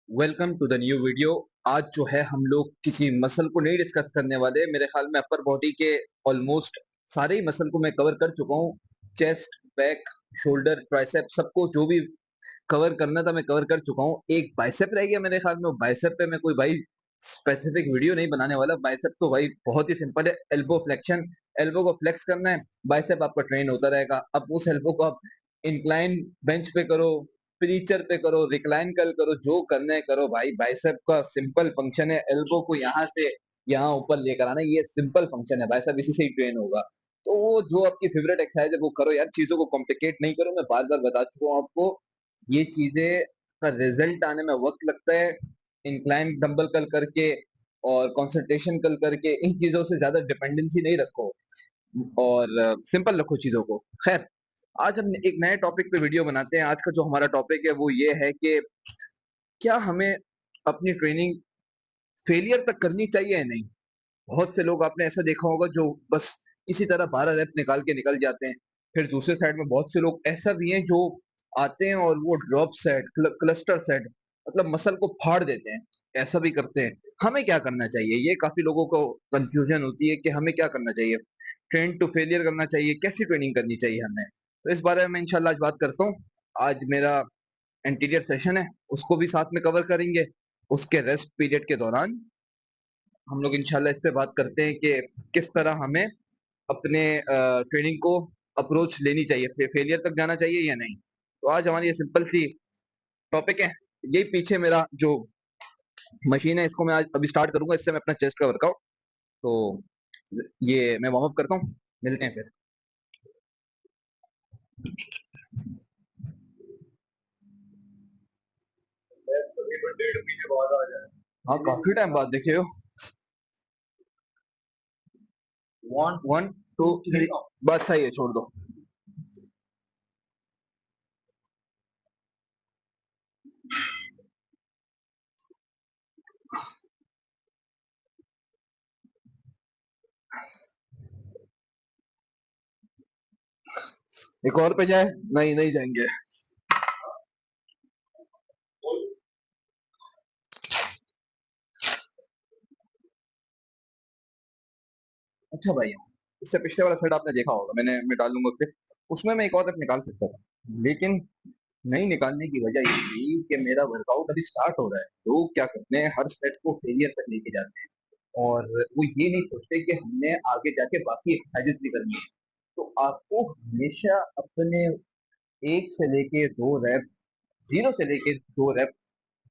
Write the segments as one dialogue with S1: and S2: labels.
S1: Welcome to the new video. आज जो है हम लोग किसी मसल को नहीं डिस्कस करने वाले। मेरे ख्याल में अपर बॉडी के ऑलमोस्ट सारे ही मसल को मैं कवर कर चुका हूँ। चेस्ट, बैक, शोल्डर, ट्राइसेप, सबको जो भी कवर करना था मैं कवर कर चुका हूँ। एक बाइसेप रह गया मेरे ख्याल में। बाइसेप पे मैं कोई भाई स्पेसिफिक वीडियो नहीं बनाने वाला। बाइसेप तो भाई बहुत ही सिंपल है। एल्बो फ्लेक्शन, एल्बो को फ्लेक्स करना है, बाइसेप आपका ट्रेन होता रहेगा। अब उस एल्बो को आप इंक्लाइन बेंच पे करो, प्रीचर पे करो, रिक्लाइन कर्ल करो, जो करना है करो भाई। बाइसेप का सिंपल फंक्शन है एल्बो को यहाँ से यहाँ ऊपर लेकर आना। ये सिंपल फंक्शन है, बाइसेप इसी से ही ट्रेन होगा। तो वो जो आपकी फेवरेट एक्सरसाइज है वो करो यार, चीजों को कॉम्प्लिकेट नहीं करो। मैं बार बार बता चुका हूँ आपको, ये चीजें का रिजल्ट आने में वक्त लगता है। इंक्लाइन डंबल कर्ल करके और कंसंट्रेशन कर्ल करके इन चीजों से ज्यादा डिपेंडेंसी नहीं रखो और सिंपल रखो चीजों को। खैर, आज हम एक नए टॉपिक पे वीडियो बनाते हैं। आज का जो हमारा टॉपिक है वो ये है कि क्या हमें अपनी ट्रेनिंग फेलियर तक करनी चाहिए या नहीं। बहुत से लोग आपने ऐसा देखा होगा जो बस किसी तरह 12 रेप निकाल के निकल जाते हैं। फिर दूसरे साइड में बहुत से लोग ऐसा भी हैं जो आते हैं और वो ड्रॉप सेट, क्लस्टर सेट, मतलब मसल को फाड़ देते हैं। ऐसा भी करते हैं। हमें क्या करना चाहिए, ये काफी लोगों को कंफ्यूजन होती है कि हमें क्या करना चाहिए। ट्रेन टू फेलियर करना चाहिए, कैसी ट्रेनिंग करनी चाहिए हमें, तो इस बारे में मैं इंशाल्लाह आज बात करता हूँ। आज मेरा एंटीरियर सेशन है, उसको भी साथ में कवर करेंगे। उसके रेस्ट पीरियड के दौरान हम लोग इंशाल्लाह इस पे बात करते हैं कि किस तरह हमें अपने ट्रेनिंग को अप्रोच लेनी चाहिए, फेलियर तक जाना चाहिए या नहीं। तो आज हमारी ये सिंपल सी टॉपिक है। यही पीछे मेरा जो मशीन है इसको मैं आज अभी स्टार्ट करूंगा, इससे मैं अपना चेस्ट का वर्कआउट। तो ये मैं वार्म अप करता हूँ, मिलते हैं फिर। तकरीबन 1.5 महीने बाद आ जाए। हाँ, काफी टाइम बाद देखे हो। वन वन टू थ्री, बस था, ये छोड़ दो। एक और पे जाए, नहीं नहीं जाएंगे। अच्छा भाई, इससे पिछले वाला सेट आपने देखा होगा, मैं डाल लूंगा क्लिप। उसमें मैं एक और रep निकाल सकता था, लेकिन नहीं निकालने की वजह ये थी कि मेरा वर्कआउट अभी स्टार्ट हो रहा है। लोग क्या करते हैं, हर सेट को फेलियर तक लेके जाते हैं और वो ये नहीं सोचते कि हमने आगे जाके बाकी एक्सरसाइजेस भी करनी है। तो आपको हमेशा अपने एक से लेके दो रैप, जीरो से लेके दो रैप,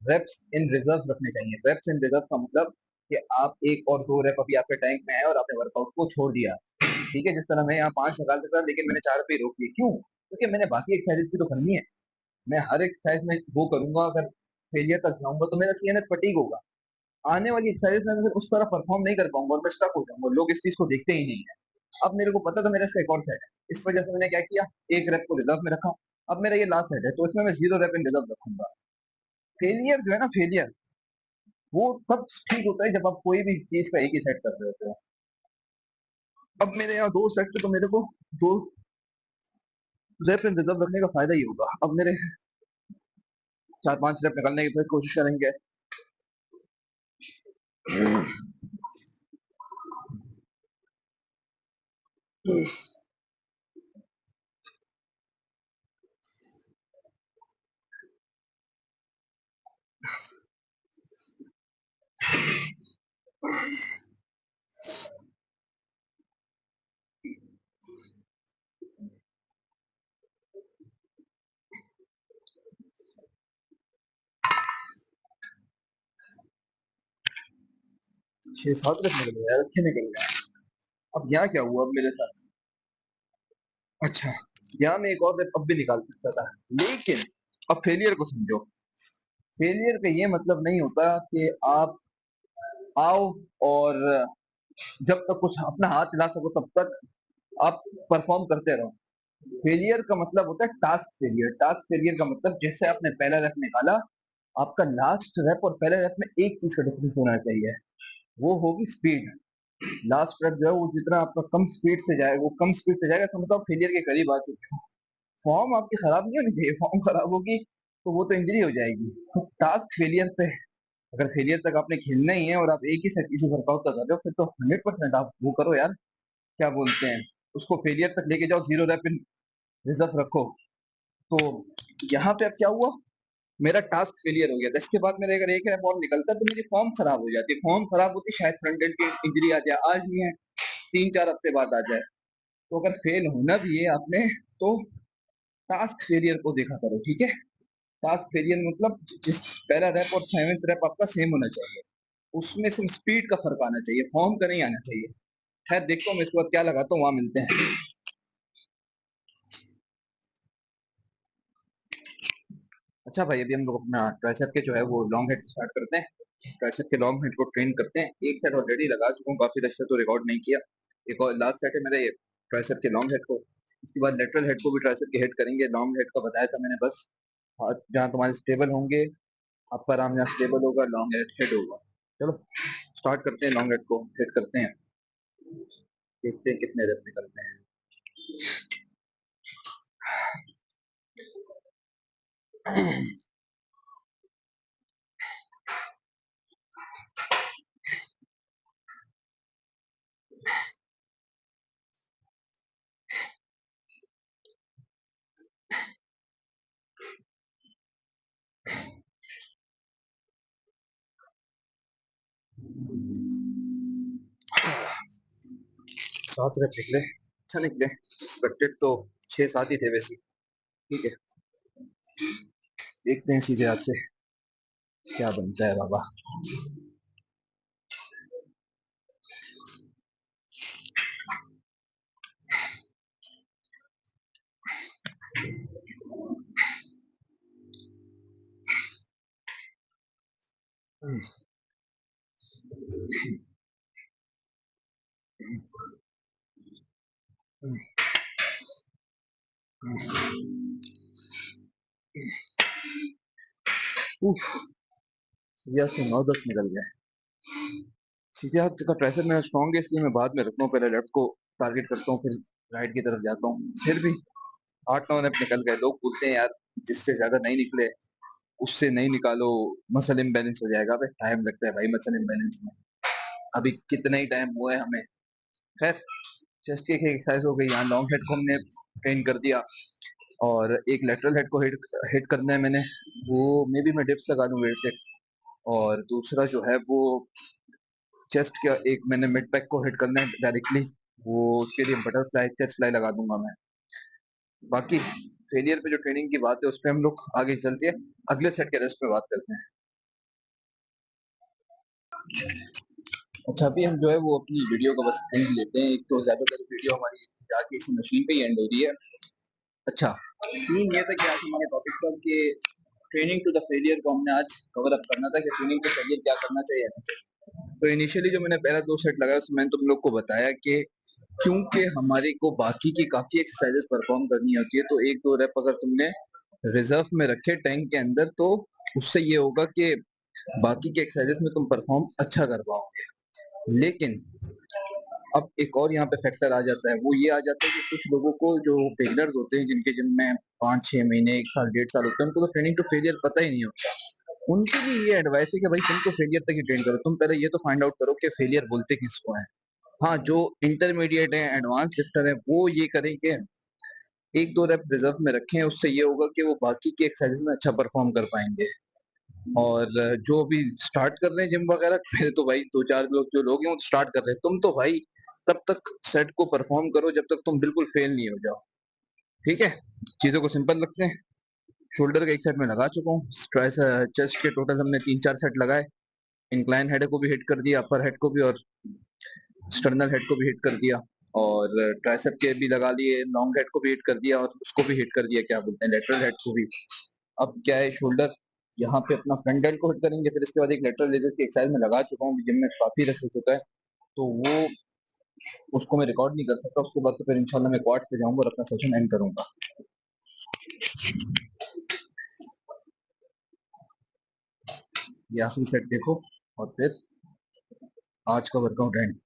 S1: रेप्स इन रिजर्व रखने चाहिए। रेप्स इन रिजर्व का मतलब कि आप एक और दो रेप अभी आपके टैंक में है और आपने वर्कआउट को छोड़ दिया। ठीक है, जिस तरह मैं यहाँ 5 निकाल सकता था लेकिन मैंने 4 पे ही रोक दिए। क्यों? क्योंकि मैंने बाकी एक्सरसाइजेस भी तो करनी है। मैं हर एक्सरसाइज में वो करूंगा, अगर फेलियर तक जाऊंगा तो मेरा सीएनएस फटीग होगा। आने वाली एक्सरसाइज में मैं फिर उस तरह परफॉर्म नहीं कर पाऊंगा और मैं स्टक हो जाऊंगा। लोग इस चीज को देखते ही नहीं है। अब मेरे को पता था मेरा इसका एक और सेट है, इस वजह से मैंने क्या किया, एक रेप को रिजर्व में रखा। अब मेरा ये लास्ट सेट है तो इसमें मैं जीरो रेप इन रिजर्व रखूंगा। फेलियर जो है ना, फेलियर वो तब ठीक होता है जब आप कोई भी चीज का एक ही सेट कर रहे होते हो। अब मेरे यहाँ दो सेट पे तो मेरे को दो रेप इन रिजर्व रखने का फायदा ही होगा। अब मेरे 4-5 रेप निकालने की फिर कोशिश करेंगे। 6-7 रेप निकल गए यार, अच्छे निकल गए। अब यहाँ क्या हुआ अब मेरे साथ, अच्छा, यहाँ मैं एक और रेप अब भी निकाल सकता था, लेकिन अब फेलियर को समझो। फेलियर का ये मतलब नहीं होता कि आप आओ और जब तक कुछ अपना हाथ हिला सको तब तक आप परफॉर्म करते रहो। फेलियर का मतलब होता है टास्क फेलियर। टास्क फेलियर का मतलब जैसे आपने पहला रेप निकाला, आपका लास्ट रेप और पहले रेप में एक चीज का डिफरेंस होना चाहिए, वो होगी स्पीड। लास्ट रेप जो है वो जितना आपका कम स्पीड से जाएगा, वो कम स्पीड से जाएगा, समझो आप फेलियर के करीब आ चुके हो। फॉर्म आपकी खराब नहीं होनी चाहिए। फॉर्म खराब होगी तो वो तो इंजरी हो जाएगी। तो टास्क फेलियर पे, अगर फेलियर तक आपने खेलना ही है और आप एक ही सेट किसी वर्कआउट का कर रहे हो, फिर तो 100% आप वो करो यार, क्या बोलते हैं, उसको फेलियर तक लेके जाओ, 0 रेप इन रिजर्व रखो। तो यहाँ पे अब क्या हुआ, मेरा टास्क फेलियर हो गया था। इसके बाद मेरा अगर एक रैप और निकलता तो मेरी फॉर्म खराब हो जाती, फॉर्म खराब होती, शायद फ्रंट एंड की इंजरी आ जाए, आज ही है 3-4 हफ्ते बाद आ जाए। तो अगर फेल होना भी है आपने, तो टास्क फेलियर को देखा करो, ठीक है। टास्क फेलियर मतलब जिस पहला रैप और 7th रैप आपका सेम होना चाहिए, उसमें सिर्फ स्पीड का फर्क आना चाहिए, फॉर्म का नहीं आना चाहिए। खैर देखता हूँ मैं इसके बाद क्या लगाता हूँ, वहां मिलते हैं। अच्छा भाई, अभी हम लोग अपना ट्राइसेप के जो है वो लॉन्ग हेड स्टार्ट करते हैं। ट्राइसेप के लॉन्ग हेड को ट्रेन करते हैं। एक सेट ऑलरेडी लगा चुका हूँ, काफी देर से तो रिकॉर्ड नहीं किया। एक और लास्ट सेट है मेरा ये ट्राइसेप के लॉन्ग हेड को। इसके बाद लेटरल हेड को भी ट्राइसेप के हेड करेंगे। लॉन्ग हेड का बताया था मैंने, बस हाथ जहाँ तुम्हारे स्टेबल होंगे, आपका आराम जहाँ स्टेबल होगा, लॉन्ग हेड हेड होगा। चलो स्टार्ट करते हैं, लॉन्ग हेड को हेड करते हैं, देखते हैं कितने रेप निकलते हैं। 7 रेप निकले, अच्छा निकले। एक्सपेक्टेड तो 6-7 ही थे वैसे। ठीक है, देखते हैं सीधे हाथ से क्या बनता है बाबा। उफ, सीधे हाथ से 9-10 निकल गए। सीधे हाथ का ट्राइसेप मेरा स्ट्रॉन्ग है, इसलिए मैं बाद में रखता हूँ, पहले लेफ्ट को टारगेट करता हूँ, फिर राइट की तरफ जाता हूँ। फिर भी 8-9 रेप निकल गए। लोग बोलते हैं यार जिससे ज्यादा नहीं निकले उससे नहीं निकालो, मसल इम्बैलेंस हो जाएगा। अबे टाइम लगता है भाई मसल इम्बैलेंस में, अभी कितना ही टाइम हुआ है हमें। खैर, चेस्ट की एक एक्सरसाइज हो गई, यहाँ लॉन्ग हेड को हमने ट्रेन कर दिया, और एक लेटरल हेड को हिट हिट करना है मैंने। वो मे बी मैं डिप्स लगा दूं वेट पे, और दूसरा जो है वो चेस्ट का एक मैंने मिड पैक को हिट करना है डायरेक्टली, वो उसके लिए बटरफ्लाई चेस्ट फ्लाई लगा दूंगा मैं। बाकी फेलियर पे जो ट्रेनिंग की बात है उस पर हम लोग आगे चलते हैं, अगले सेट के रेस्ट पे बात करते हैं। अच्छा, अभी हम जो है वो अपनी वीडियो का बस एंड लेते हैं। एक तो ज्यादातर वीडियो हमारी जाके इसी मशीन पे ही एंड हो रही है। अच्छा, सीन ये था कि आज हमारा टॉपिक था कि ट्रेनिंग टू द फेलियर को हमने आज कवर अप करना था, कि ट्रेनिंग टू फेलियर क्या करना चाहिए नहीं चाहिए। तो इनिशियली जो मैंने पहला 2 सेट लगाया उसमें मैंने तुम लोग को बताया कि क्योंकि हमारे को बाकी की काफी एक्सरसाइजेस परफॉर्म करनी होती है, तो 1-2 रेप अगर तुमने रिजर्व में रखे टैंक के अंदर, तो उससे ये होगा कि बाकी के एक्सरसाइजेस में तुम परफॉर्म अच्छा कर पाओगे। लेकिन अब एक और यहाँ पे फैक्टर आ जाता है, वो ये आ जाता है कि कुछ लोगों को जो बिगनर्स होते हैं, जिनके जिम में 5-6 महीने 1 साल 1.5 साल होते हैं, उनको तो ट्रेनिंग टू फेलियर पता ही नहीं होता। उनके लिए ये एडवाइस है कि भाई तुम तो फेलियर तक ही ट्रेन करो, तुम पहले ये तो फाइंड आउट करो कि फेलियर बोलते किसको है। हाँ, जो इंटरमीडिएट है, एडवांस लिफ्टर है, वो ये करें कि 1-2 रेप रिजर्व में रखें, उससे ये होगा कि वो बाकी के एक्सरसाइज में अच्छा परफॉर्म कर पाएंगे। और जो भी स्टार्ट कर रहे हैं जिम वगैरह, पहले तो भाई 2-4 लोग जो लोग हैं वो स्टार्ट कर रहे हैं, तुम तो भाई तब तक सेट को परफॉर्म करो जब तक तुम बिल्कुल फेल नहीं हो जाओ। ठीक है, चीजों को सिंपल रखते हैं। शोल्डर का एक सेट में लगा चुका हूँ, चेस्ट के टोटल हमने 3-4 सेट लगाए। इंक्लाइन हेड को भी हिट कर दिया, अपर हेड को भी, और स्टर्नल हेड को भी हिट कर दिया, और ट्राइसेप के भी लगा लिए, लॉन्ग हेड को भी हिट कर दिया, और उसको भी हिट कर दिया, क्या बोलते हैं, लेटरल हेड को भी। अब क्या है, शोल्डर यहाँ पे अपना फ्रंट हेड को हिट करेंगे, फिर इसके बाद एक लेटरल रेजर की एक्सरसाइज में लगा चुका हूँ, जिम में काफी रश हो चुका है, तो वो उसको मैं रिकॉर्ड नहीं कर सकता। उसके बाद तो फिर इंशाल्लाह मैं क्वाड्स पे जाऊंगा और अपना सेशन एंड करूंगा। ये आखिरी सेट देखो, और फिर आज का वर्कआउट एंड।